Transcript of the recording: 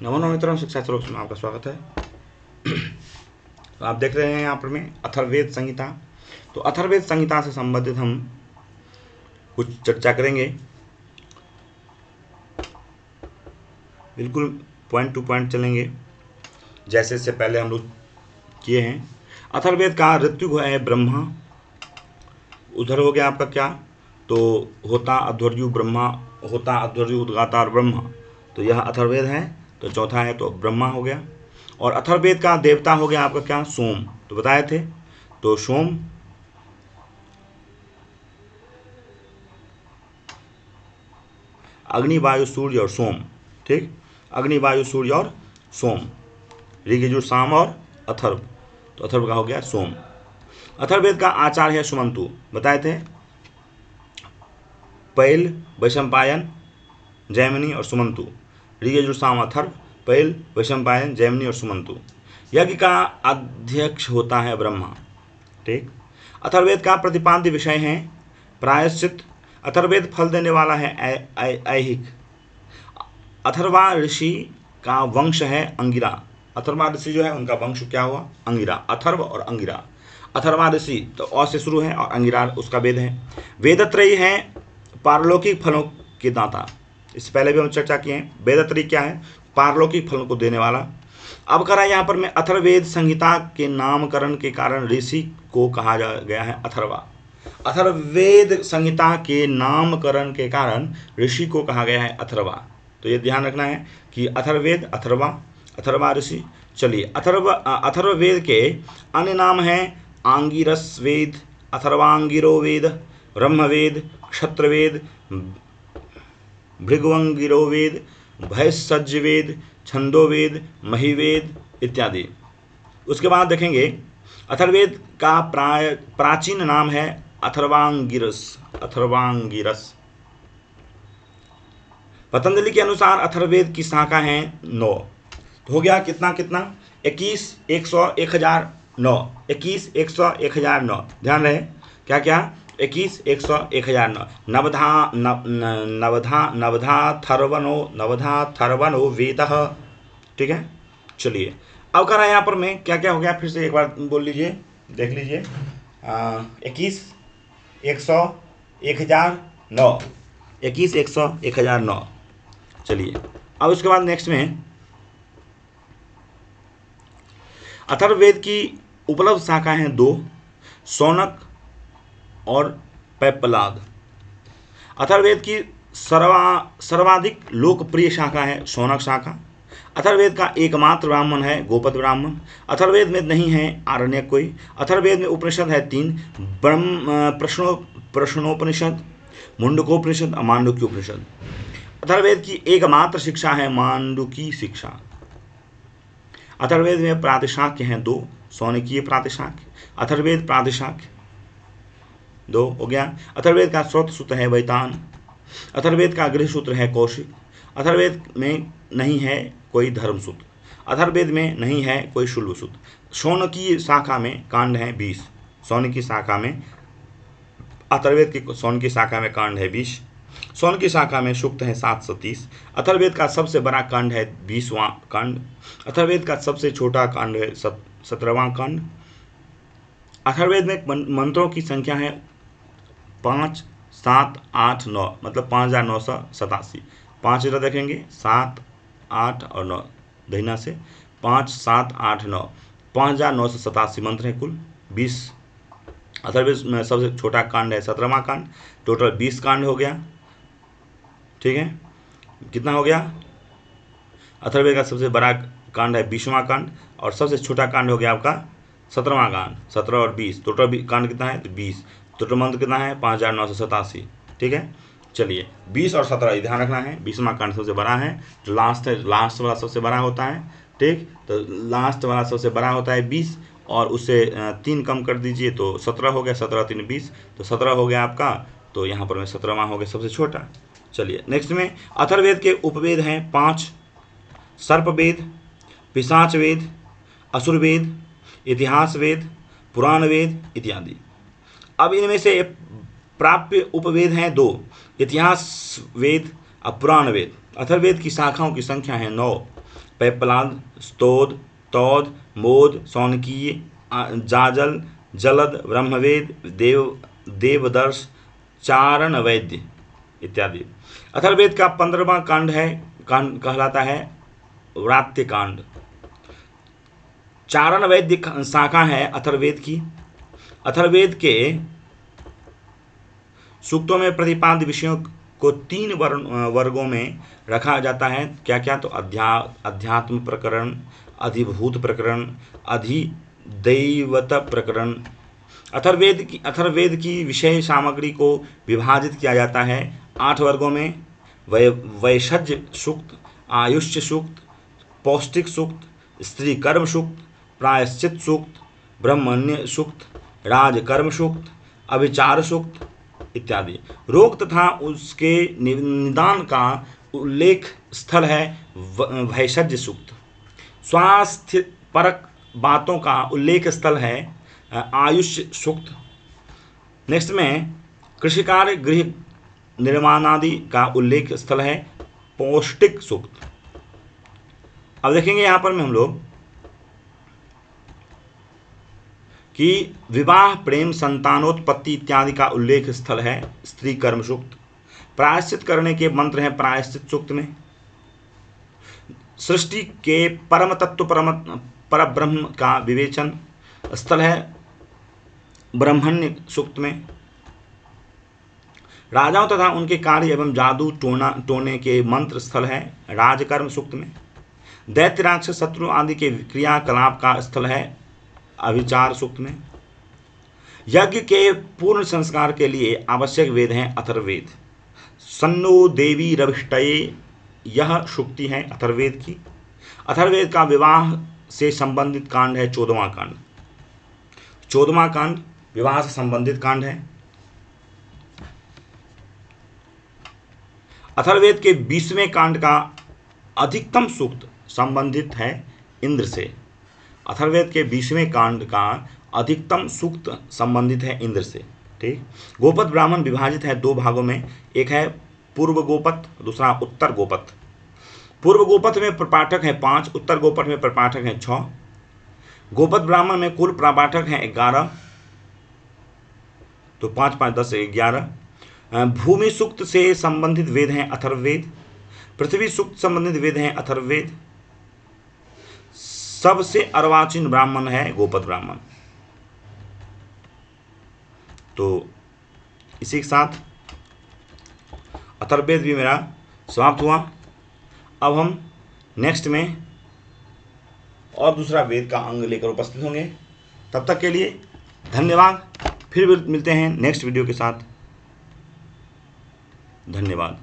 नमो नमो मित्रों, शिक्षा स्वरूप में आपका स्वागत है। तो आप देख रहे हैं यहाँ पर में अथर्ववेद संहिता। तो अथर्ववेद संहिता से संबंधित हम कुछ चर्चा करेंगे, बिल्कुल पॉइंट टू पॉइंट चलेंगे जैसे इससे पहले हम लोग किए हैं। अथर्ववेद का ऋतु है ब्रह्मा, उधर हो गया आपका क्या, तो होता अध्वर्यु ब्रह्मा, होता अध्वर्यु उद्गाता और ब्रह्मा, तो यह अथर्ववेद है। तो चौथा है तो ब्रह्मा हो गया। और अथर्ववेद का देवता हो गया आपका क्या, सोम, तो बताए थे। तो सोम, अग्नि वायु सूर्य और सोम, ठीक, अग्नि वायु सूर्य और सोम, ऋग्यजुर साम और अथर्व, तो अथर्व का हो गया सोम। अथर्ववेद का आचार्य है सुमंतु, बताए थे, पैल, वैशंपायन, जैमिनी और सुमंतु, ऋग्यजुर साम अथर्व, पैल, वैशंपायन, जैमिनी और सुमंतु। यज्ञ का अध्यक्ष होता है ब्रह्मा, ठीक। अथर्ववेद का प्रतिपाद्य विषय है प्रायश्चित। अथर्ववेद फल देने वाला है ऐहिक। अथर्वा ऋषि का वंश है अंगिरा। अथर्वा ऋषि जो है उनका वंश क्या हुआ, अंगिरा। अथर्व और अंगिरा, अथर्वा ऋषि तो अ से शुरू है और अंगिरा उसका वेद है। वेदत्रयी है पारलौकिक फलों के दाता। इससे पहले भी हम चर्चा किए हैं, वेदत्रयी क्या है, पारलौकिक फलों को देने वाला। अब करा यहाँ पर में अथर्ववेद संहिता के नामकरण के कारण ऋषि को कहा गया है अथर्वा। अथर्ववेद संहिता के नामकरण के कारण ऋषि को कहा गया है अथर्वा। तो ये ध्यान रखना है कि अथर्ववेद, अथर्वा, अथर्वा ऋषि। चलिए, अथर्ववेद के अन्य नाम हैं आंगिरस वेद, अथर्वांगिरो वेद, ब्रह्मवेद, क्षत्रवेद, भृगवंगिरो वेद, भैषज वेद, छंदोवेद, महिवेद इत्यादि। उसके बाद देखेंगे अथर्ववेद का प्राचीन नाम है अथर्वांगिरस, अथर्वांगिरस। पतंजलि के अनुसार अथर्ववेद की शाखा है 9। तो हो गया कितना कितना, 21, 100, 1009, 21, 100, 1009। ध्यान रहे क्या क्या, 21, 100, 1009। नवधा थर्वनो वेदः, ठीक है। चलिए, अब करा यहाँ पर में क्या क्या हो गया, फिर से एक बार बोल लीजिए, देख लीजिए। 21, 100, 1009, 21, 100, 1009। चलिए, अब उसके बाद नेक्स्ट में अथर्ववेद की उपलब्ध शाखा हैं 2, शौनक और पैपलाद। अथर्ववेद की सर्वाधिक लोकप्रिय शाखा है शौनक शाखा। अथर्ववेद का एकमात्र ब्राह्मण है गोपद ब्राह्मण। अथर्ववेद में नहीं है आरण्यक कोई। अथर्ववेद में उपनिषद है 3, ब्रह्म प्रश्नोपनिषद, मुंडकोपनिषद और मांडुक्य उपनिषद। अथर्ववेद की एकमात्र शिक्षा है मांडुकी शिक्षा। अथर्ववेद में प्रातिशाख्य हैं 2, शौनकीय प्रातिशाख्य, अथर्ववेद प्रातिशाख्य 2 हो गया। अथर्ववेद का स्रोत सूत्र है वैतान। अथर्ववेद का गृह सूत्र है कौशिक। अथर्ववेद में नहीं है कोई धर्मसूत्र। अथर्ववेद में नहीं है कोई शुल्ब सूत्र। शौनकीय शाखा में कांड है 20। शौनकी शाखा में, अथर्ववेद की शौनकी शाखा में कांड है 20। शौनकी शाखा में सूक्त है 730। अथर्ववेद का सबसे बड़ा कांड है 20वां कांड। अथर्ववेद का सबसे छोटा कांड है 17वां कांड। अथर्ववेद में मंत्रों की संख्या है 5, 7, 8, 9, मतलब 5987। 5 इधर देखेंगे, 7, 8 और 9 दहिना से, 5, 7, 8, 9, 5987 मंत्र हैं कुल। 20 अथर्ववेद में सबसे छोटा कांड है 17वां कांड। टोटल 20 कांड हो गया, ठीक है। कितना हो गया, अथर्ववेद का सबसे बड़ा कांड है 20वां कांड और सबसे छोटा कांड हो गया आपका 17वां कांड। 17 और 20 टोटल कांड कितना है, तो 20। टोटल मंत्र कितना है 5987, ठीक है। चलिए, 20 और 17 ध्यान रखना है। 20वां कांड सबसे बड़ा है, जो लास्ट है, लास्ट वाला सबसे बड़ा होता है, ठीक। तो लास्ट वाला सबसे बड़ा होता है 20 और उससे 3 कम कर दीजिए तो 17 हो गया। 17 3 20, तो 17 हो गया आपका। तो यहाँ पर में 17वां हो गया सबसे छोटा। चलिए, नेक्स्ट में अथर्ववेद के उपवेद हैं 5, सर्पवेद, पिशाच वेद, असुरवेद, इतिहास वेद, पुराण वेद इत्यादि। अब इनमें से प्राप्य उपवेद हैं 2, इतिहास वेद और पुराण वेद। अथर्ववेद की शाखाओं की संख्या है 9। पैपलाद, स्तोद, तौद, मोद, सौनकीय, जाजल, जलद, ब्रह्मवेद, देवदर्श, चारण वैद्य इत्यादि। अथर्ववेद का 15वां कांड कहलाता है व्रात्य कांड। चारण वैद्य शाखा है अथर्ववेद की। अथर्ववेद के सूक्तों में प्रतिपाद्य विषयों को 3 वर्गों में रखा जाता है। क्या क्या? तो अध्यात्म प्रकरण, अधिभूत प्रकरण, अधिदैवत प्रकरण। अथर्ववेद की विषय सामग्री को विभाजित किया जाता है 8 वर्गों में। वैषज्य सूक्त, आयुष्य सूक्त, पौष्टिक सूक्त, स्त्री कर्म सूक्त, प्रायश्चित सूक्त, ब्रह्मण्य सूक्त, राजकर्म सूक्त, अभिचार सूक्त इत्यादि। रोग तथा उसके निदान का उल्लेख स्थल है वैषज्य सूक्त। स्वास्थ्य परक बातों का उल्लेख स्थल है आयुष्य सूक्त। नेक्स्ट में कृषि कार्य, गृह निर्माण आदि का उल्लेख स्थल है पौष्टिक सूक्त। अब देखेंगे यहां पर में हम लोग कि विवाह, प्रेम, संतानोत्पत्ति इत्यादि का उल्लेख स्थल है स्त्री कर्म सूक्त। प्रायश्चित करने के मंत्र हैं प्रायश्चित सूक्त में। सृष्टि के परम तत्व पर ब्रह्म का विवेचन स्थल है ब्रह्मण्य सूक्त में। राजाओं तथा उनके कार्य एवं जादू टोने के मंत्र स्थल है राजकर्म सूक्त में। दैत्य, राक्षस, शत्रु आदि के क्रियाकलाप का स्थल है अभिचार सूक्त में। यज्ञ के पूर्ण संस्कार के लिए आवश्यक वेद हैं अथर्ववेद। सन्नो देवी रविष्टये, यह सूक्ति है अथर्ववेद की। अथर्ववेद का विवाह से संबंधित कांड है 14वां कांड। 14वां कांड विवाह से संबंधित कांड है। अथर्ववेद के 20वें कांड का अधिकतम सूक्त संबंधित है इंद्र से। अथर्ववेद के 20वें कांड का अधिकतम सूक्त संबंधित है इंद्र से। ठीक। गोपत ब्राह्मण विभाजित है 2 भागों में। एक है पूर्व गोपत, दूसरा उत्तर गोपत। पूर्व गोपत में प्रपाठक है 5, उत्तर गोपत में प्रपाठक है 6। गोपत ब्राह्मण में कुल प्रपाठक हैं 11, तो 5 5 10 11। भूमि सूक्त से संबंधित वेद हैं अथर्ववेद। पृथ्वी सूक्त संबंधित वेद हैं अथर्ववेद। सबसे अर्वाचीन ब्राह्मण है गोपत ब्राह्मण। तो इसी के साथ अथर्ववेद भी मेरा समाप्त हुआ। अब हम नेक्स्ट में और दूसरा वेद का अंग लेकर उपस्थित होंगे। तब तक के लिए धन्यवाद। फिर मिलते हैं नेक्स्ट वीडियो के साथ। धन्यवाद।